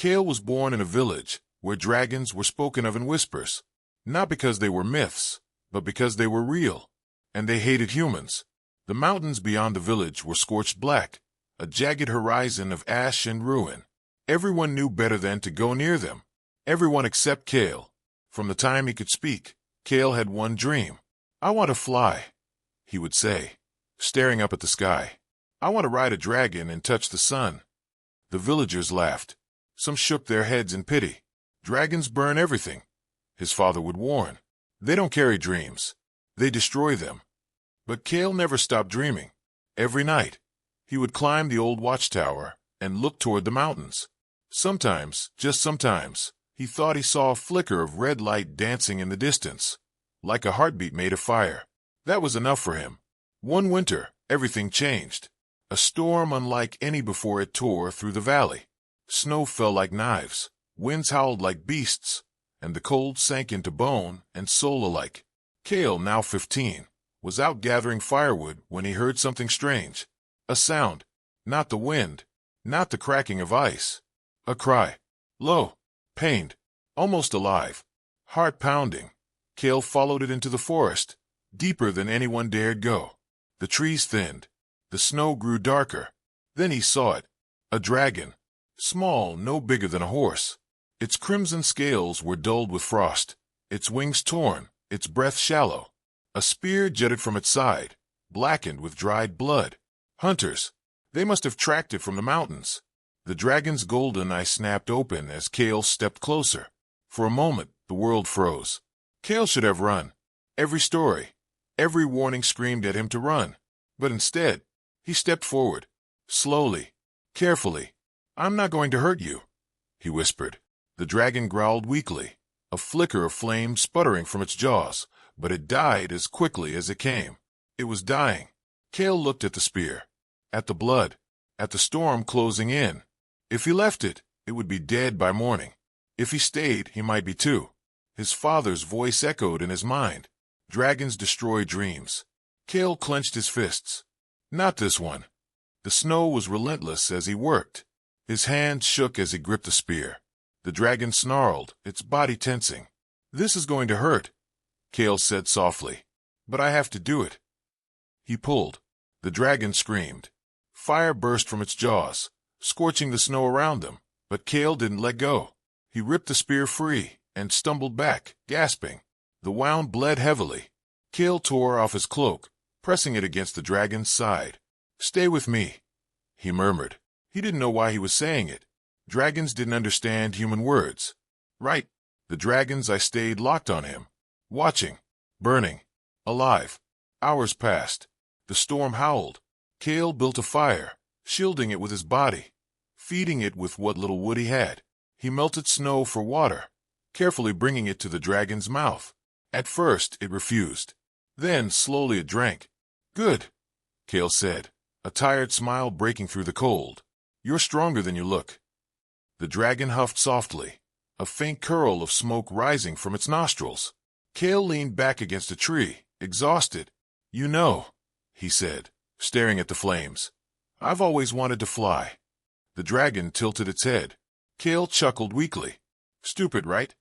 Kale was born in a village where dragons were spoken of in whispers, not because they were myths, but because they were real, and they hated humans. The mountains beyond the village were scorched black, a jagged horizon of ash and ruin. Everyone knew better than to go near them. Everyone except Kale. From the time he could speak, Kale had one dream. "I want to fly," he would say, staring up at the sky. "I want to ride a dragon and touch the sun." The villagers laughed. Some shook their heads in pity. "Dragons burn everything," his father would warn. "They don't carry dreams. They destroy them." But Kale never stopped dreaming. Every night, he would climb the old watchtower and look toward the mountains. Sometimes, just sometimes, he thought he saw a flicker of red light dancing in the distance, like a heartbeat made of fire. That was enough for him. One winter, everything changed. A storm unlike any before it tore through the valley. Snow fell like knives, winds howled like beasts, and the cold sank into bone and soul alike. Kale, now 15, was out gathering firewood when he heard something strange. A sound, not the wind, not the cracking of ice. A cry, low, pained, almost alive, heart-pounding. Kale followed it into the forest, deeper than anyone dared go. The trees thinned. The snow grew darker. Then he saw it. A dragon. Small, no bigger than a horse. Its crimson scales were dulled with frost, its wings torn, its breath shallow. A spear jutted from its side, blackened with dried blood. Hunters. They must have tracked it from the mountains. The dragon's golden eye snapped open as Kale stepped closer. For a moment, the world froze. Kale should have run. Every story, every warning screamed at him to run. But instead, he stepped forward. Slowly, carefully. "I'm not going to hurt you," he whispered. The dragon growled weakly, a flicker of flame sputtering from its jaws, but it died as quickly as it came. It was dying. Kale looked at the spear, at the blood, at the storm closing in. If he left it, it would be dead by morning. If he stayed, he might be too. His father's voice echoed in his mind. Dragons destroy dreams. Kale clenched his fists. Not this one. The snow was relentless as he worked. His hands shook as he gripped the spear. The dragon snarled, its body tensing. "This is going to hurt," Kale said softly. "But I have to do it." He pulled. The dragon screamed. Fire burst from its jaws, scorching the snow around them, but Kale didn't let go. He ripped the spear free and stumbled back, gasping. The wound bled heavily. Kale tore off his cloak, pressing it against the dragon's side. "Stay with me," he murmured. He didn't know why he was saying it. Dragons didn't understand human words. Right. The dragon's eye stayed locked on him, watching, burning, alive. Hours passed. The storm howled. Kale built a fire, shielding it with his body, feeding it with what little wood he had. He melted snow for water, carefully bringing it to the dragon's mouth. At first, it refused. Then, slowly it drank. "Good," Kale said, a tired smile breaking through the cold. "You're stronger than you look." The dragon huffed softly, a faint curl of smoke rising from its nostrils. Kale leaned back against a tree, exhausted. "You know," he said, staring at the flames, "I've always wanted to fly." The dragon tilted its head. Kale chuckled weakly. "Stupid, right?"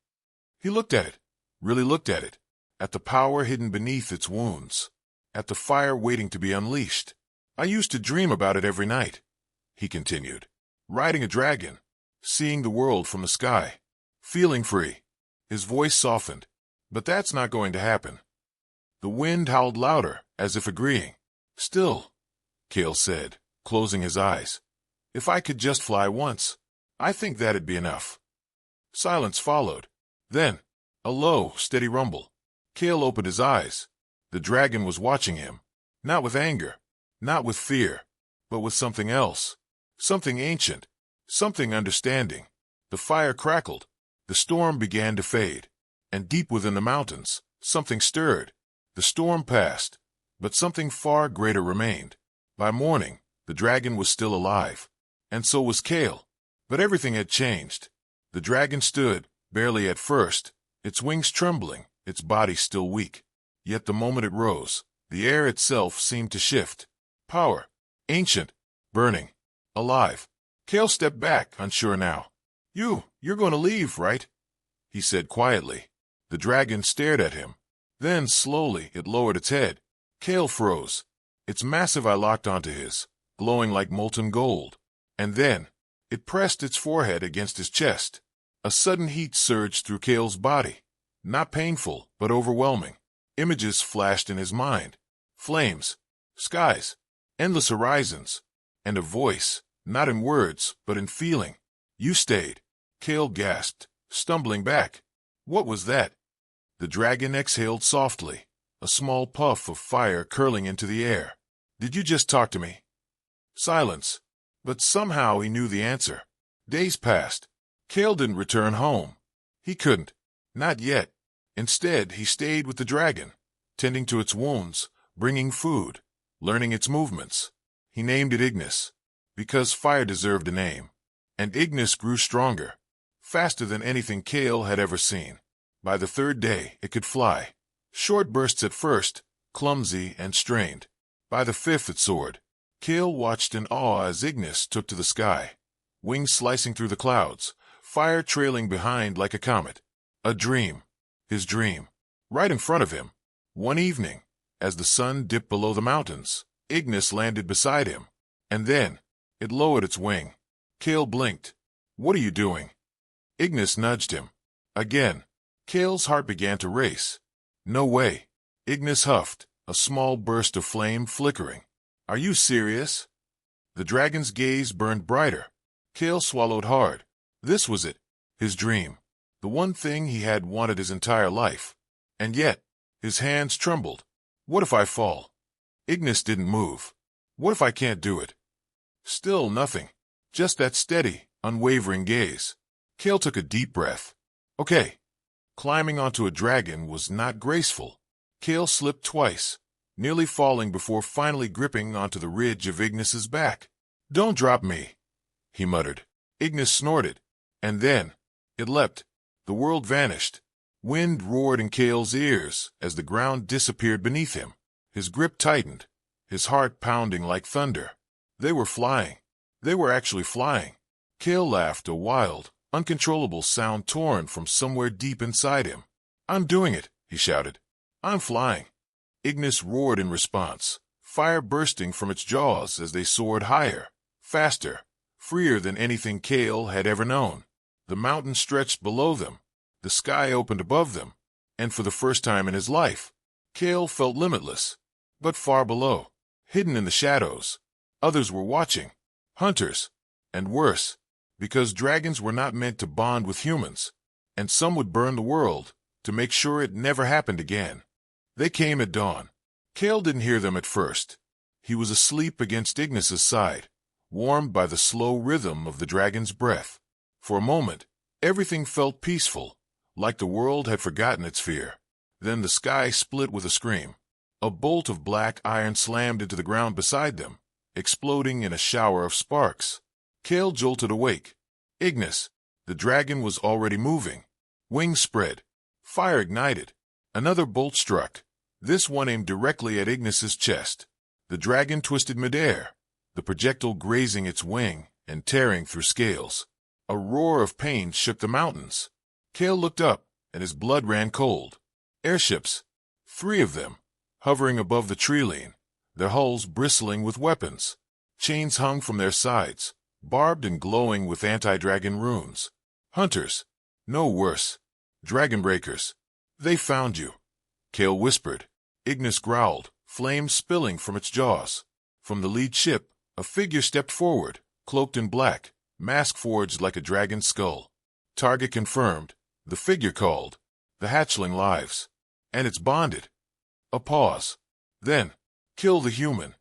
He looked at it, really looked at it, at the power hidden beneath its wounds, at the fire waiting to be unleashed. "I used to dream about it every night," he continued. "Riding a dragon, seeing the world from the sky, feeling free." His voice softened. "But that's not going to happen." The wind howled louder, as if agreeing. "Still," Kale said, closing his eyes, "if I could just fly once, I think that'd be enough." Silence followed. Then, a low, steady rumble. Kale opened his eyes. The dragon was watching him, not with anger, not with fear, but with something else, something ancient, something understanding. The fire crackled. The storm began to fade, and deep within the mountains, something stirred. The storm passed, but something far greater remained. By morning, the dragon was still alive, and so was Kale. But everything had changed. The dragon stood, barely at first, its wings trembling, its body still weak. Yet the moment it rose, the air itself seemed to shift. Power, ancient, burning, alive. Kale stepped back, unsure now. You're going to leave, right? He said quietly. The dragon stared at him. Then, slowly, it lowered its head. Kale froze. Its massive eye locked onto his, glowing like molten gold. And then, it pressed its forehead against his chest. A sudden heat surged through Kale's body. Not painful, but overwhelming. Images flashed in his mind. Flames, skies, endless horizons, and a voice, not in words, but in feeling. You stayed. Kale gasped, stumbling back. What was that? The dragon exhaled softly, a small puff of fire curling into the air. Did you just talk to me? Silence. But somehow he knew the answer. Days passed. Kale didn't return home. He couldn't. Not yet. Instead, he stayed with the dragon, tending to its wounds, bringing food, learning its movements. He named it Ignis, because fire deserved a name. And Ignis grew stronger, faster than anything Kale had ever seen. By the third day, it could fly. Short bursts at first, clumsy and strained. By the fifth, it soared. Kale watched in awe as Ignis took to the sky, wings slicing through the clouds, fire trailing behind like a comet. A dream. His dream. Right in front of him. One evening, as the sun dipped below the mountains, Ignis landed beside him. And then, it lowered its wing. Kale blinked. What are you doing? Ignis nudged him. Again. Kale's heart began to race. No way. Ignis huffed, a small burst of flame flickering. Are you serious? The dragon's gaze burned brighter. Kale swallowed hard. This was it. His dream. The one thing he had wanted his entire life. And yet, his hands trembled. What if I fall? Ignis didn't move. What if I can't do it? Still nothing. Just that steady, unwavering gaze. Kale took a deep breath. Okay. Climbing onto a dragon was not graceful. Kale slipped twice, nearly falling before finally gripping onto the ridge of Ignis's back. Don't drop me, he muttered. Ignis snorted, and then it leapt. The world vanished. Wind roared in Kale's ears as the ground disappeared beneath him. His grip tightened, his heart pounding like thunder. They were flying. They were actually flying. Kale laughed, a wild, uncontrollable sound torn from somewhere deep inside him. I'm doing it, he shouted. I'm flying. Ignis roared in response, fire bursting from its jaws as they soared higher, faster, freer than anything Kale had ever known. The mountain stretched below them, the sky opened above them, and for the first time in his life, Kale felt limitless, but far below, hidden in the shadows. Others were watching, hunters, and worse, because dragons were not meant to bond with humans, and some would burn the world to make sure it never happened again. They came at dawn. Kale didn't hear them at first. He was asleep against Ignis's side, warmed by the slow rhythm of the dragon's breath. For a moment, everything felt peaceful, like the world had forgotten its fear. Then the sky split with a scream. A bolt of black iron slammed into the ground beside them, exploding in a shower of sparks. Kale jolted awake. Ignis, the dragon, was already moving. Wings spread. Fire ignited. Another bolt struck, this one aimed directly at Ignis's chest. The dragon twisted midair, the projectile grazing its wing and tearing through scales. A roar of pain shook the mountains. Kale looked up, and his blood ran cold. Airships, 3 of them, hovering above the tree-line, their hulls bristling with weapons. Chains hung from their sides, barbed and glowing with anti-dragon runes. Hunters, no worse. Dragon breakers. They found you, Kale whispered. Ignis growled, flames spilling from its jaws. From the lead ship, a figure stepped forward, cloaked in black, mask forged like a dragon's skull. Target confirmed. The figure called. The hatchling lives. And it's bonded. A pause. Then, kill the human.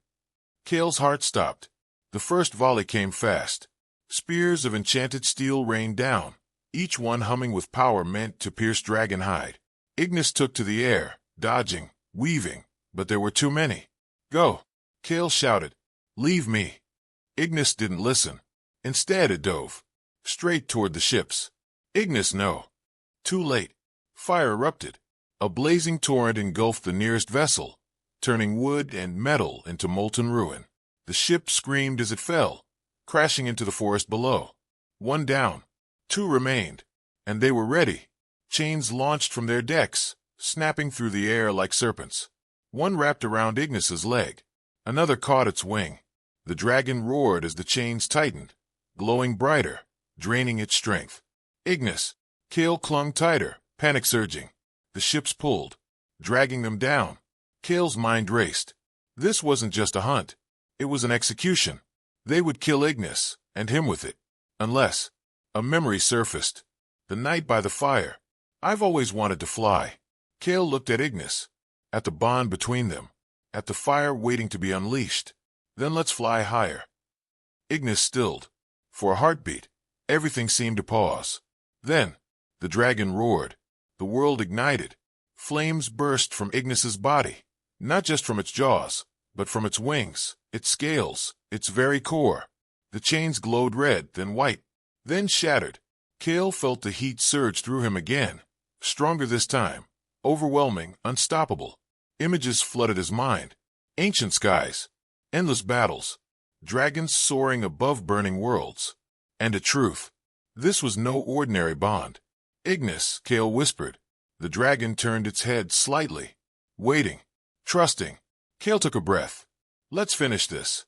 Kale's heart stopped. The first volley came fast. Spears of enchanted steel rained down, each one humming with power meant to pierce dragon hide. Ignis took to the air, dodging, weaving, but there were too many. Go, Kale shouted. Leave me. Ignis didn't listen. Instead it dove. Straight toward the ships. Ignis, no. Too late. Fire erupted. A blazing torrent engulfed the nearest vessel, turning wood and metal into molten ruin. The ship screamed as it fell, crashing into the forest below. One down. Two remained, and they were ready. Chains launched from their decks, snapping through the air like serpents. One wrapped around Ignis's leg. Another caught its wing. The dragon roared as the chains tightened, glowing brighter, draining its strength. Ignis. Kale clung tighter, panic surging. The ships pulled, dragging them down. Kale's mind raced. This wasn't just a hunt. It was an execution. They would kill Ignis, and him with it. Unless a memory surfaced. The night by the fire. I've always wanted to fly. Kale looked at Ignis, at the bond between them, at the fire waiting to be unleashed. Then let's fly higher. Ignis stilled. For a heartbeat, everything seemed to pause. Then, the dragon roared. The world ignited. Flames burst from Ignis's body, not just from its jaws, but from its wings, its scales, its very core. The chains glowed red, then white, then shattered. Kale felt the heat surge through him again, stronger this time, overwhelming, unstoppable. Images flooded his mind. Ancient skies, endless battles, dragons soaring above burning worlds. And a truth. This was no ordinary bond. Ignis, Kale whispered. The dragon turned its head slightly, waiting, trusting. Kale took a breath. Let's finish this.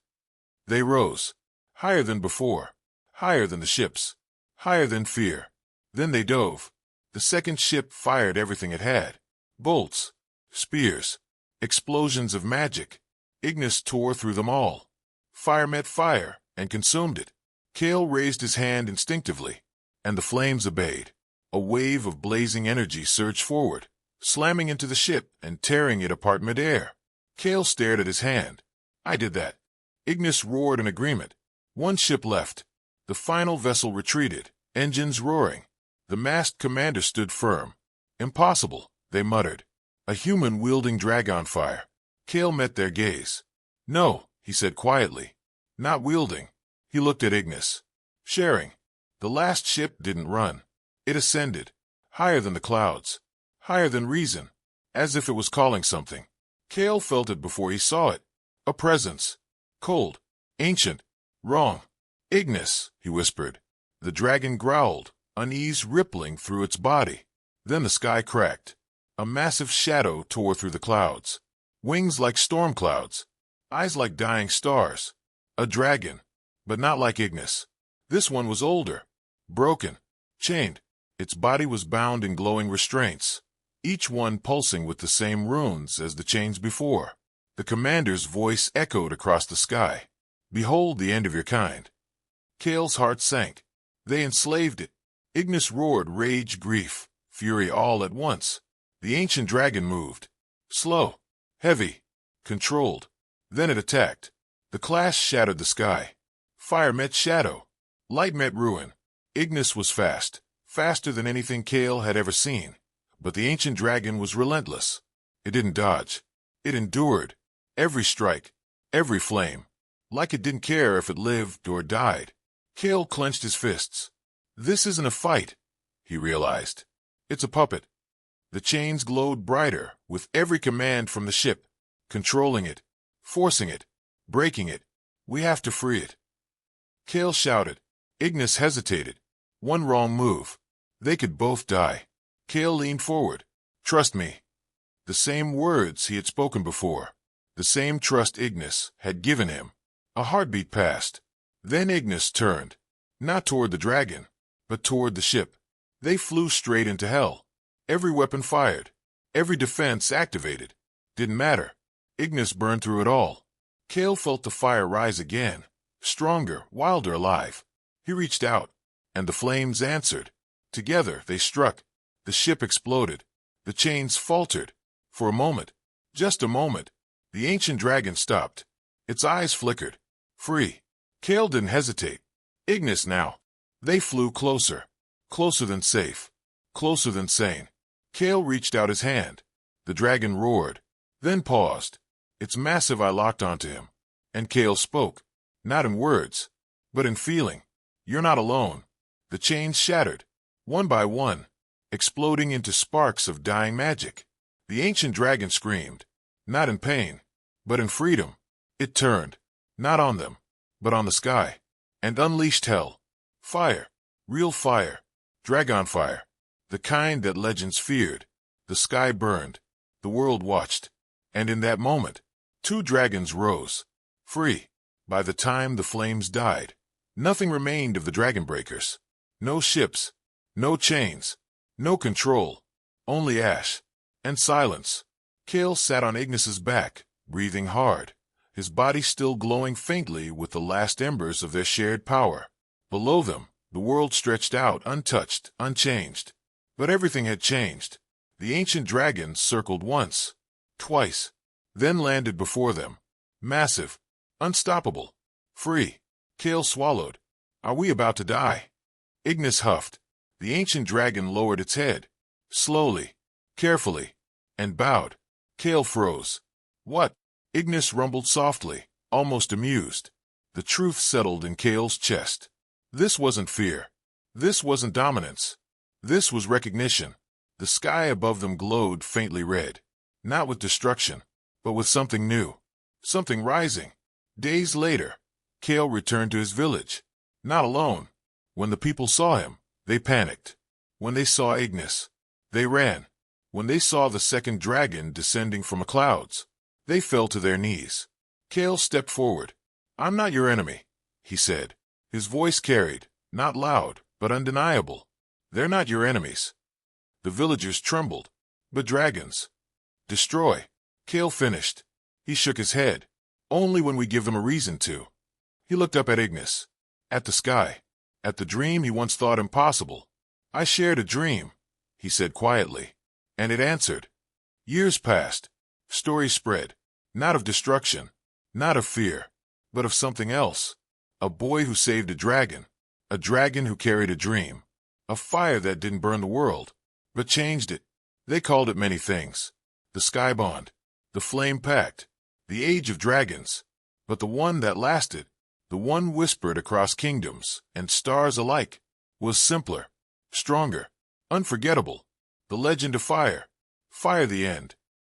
They rose, higher than before, higher than the ships, higher than fear. Then they dove. The second ship fired everything it had. Bolts, spears, explosions of magic. Ignis tore through them all. Fire met fire and consumed it. Kale raised his hand instinctively, and the flames obeyed. A wave of blazing energy surged forward, slamming into the ship and tearing it apart midair. Kale stared at his hand. I did that. Ignis roared in agreement. One ship left. The final vessel retreated, engines roaring. The masked commander stood firm. Impossible, they muttered. A human wielding dragon fire. Kale met their gaze. No, he said quietly. Not wielding. He looked at Ignis. Sharing. The last ship didn't run. It ascended, higher than the clouds, higher than reason, as if it was calling something. Kale felt it before he saw it. A presence. Cold. Ancient. Wrong. Ignis, he whispered. The dragon growled, unease rippling through its body. Then the sky cracked. A massive shadow tore through the clouds. Wings like storm clouds. Eyes like dying stars. A dragon. But not like Ignis. This one was older. Broken. Chained. Its body was bound in glowing restraints, each one pulsing with the same runes as the chains before. The commander's voice echoed across the sky. Behold the end of your kind. Kale's heart sank. They enslaved it. Ignis roared rage, grief, fury all at once. The ancient dragon moved. Slow, heavy, controlled. Then it attacked. The clash shattered the sky. Fire met shadow. Light met ruin. Ignis was fast. Faster than anything Kale had ever seen. But the ancient dragon was relentless. It didn't dodge. It endured. Every strike. Every flame. Like it didn't care if it lived or died. Kale clenched his fists. This isn't a fight, he realized. It's a puppet. The chains glowed brighter with every command from the ship. Controlling it. Forcing it. Breaking it. We have to free it. Kale shouted. Ignis hesitated. One wrong move. They could both die. Kale leaned forward. Trust me. The same words he had spoken before. The same trust Ignis had given him. A heartbeat passed. Then Ignis turned. Not toward the dragon, but toward the ship. They flew straight into hell. Every weapon fired. Every defense activated. Didn't matter. Ignis burned through it all. Kale felt the fire rise again. Stronger, wilder, alive. He reached out, and the flames answered. Together they struck. The ship exploded. The chains faltered. For a moment, just a moment, the ancient dragon stopped. Its eyes flickered. Free. Kale didn't hesitate. Ignis now. They flew closer. Closer than safe. Closer than sane. Kale reached out his hand. The dragon roared. Then paused. Its massive eye locked onto him. And Kale spoke. Not in words, but in feeling. You're not alone. The chains shattered. One by one, exploding into sparks of dying magic. The ancient dragon screamed, not in pain, but in freedom. It turned, not on them, but on the sky, and unleashed hell. Fire, real fire, Dragonfire. The kind that legends feared. The sky burned. The world watched. And in that moment, 2 dragons rose. Free. By the time the flames died, nothing remained of the dragon breakers. No ships. No chains. No control. Only ash. And silence. Kale sat on Ignis's back, breathing hard, his body still glowing faintly with the last embers of their shared power. Below them, the world stretched out, untouched, unchanged. But everything had changed. The ancient dragons circled once, twice, then landed before them. Massive, unstoppable, free. Kale swallowed. Are we about to die? Ignis huffed. The ancient dragon lowered its head, slowly, carefully, and bowed. Kale froze. What? Ignis rumbled softly, almost amused. The truth settled in Kale's chest. This wasn't fear. This wasn't dominance. This was recognition. The sky above them glowed faintly red, not with destruction, but with something new, something rising. Days later, Kale returned to his village. Not alone. When the people saw him, they panicked. When they saw Ignis, they ran. When they saw the second dragon descending from the clouds, they fell to their knees. Kale stepped forward. I'm not your enemy, he said. His voice carried, not loud, but undeniable. They're not your enemies. The villagers trembled. But dragons. Destroy. Kale finished. He shook his head. Only when we give them a reason to. He looked up at Ignis. At the sky. At the dream he once thought impossible. I shared a dream, he said quietly. And it answered. Years passed. Stories spread. Not of destruction. Not of fear. But of something else. A boy who saved a dragon. A dragon who carried a dream. A fire that didn't burn the world, but changed it. They called it many things. The Sky Bond. The Flame Pact. The Age of Dragons. But the one that lasted, the one whispered across kingdoms and stars alike, was simpler, stronger, unforgettable. The legend of fire. Fire the end.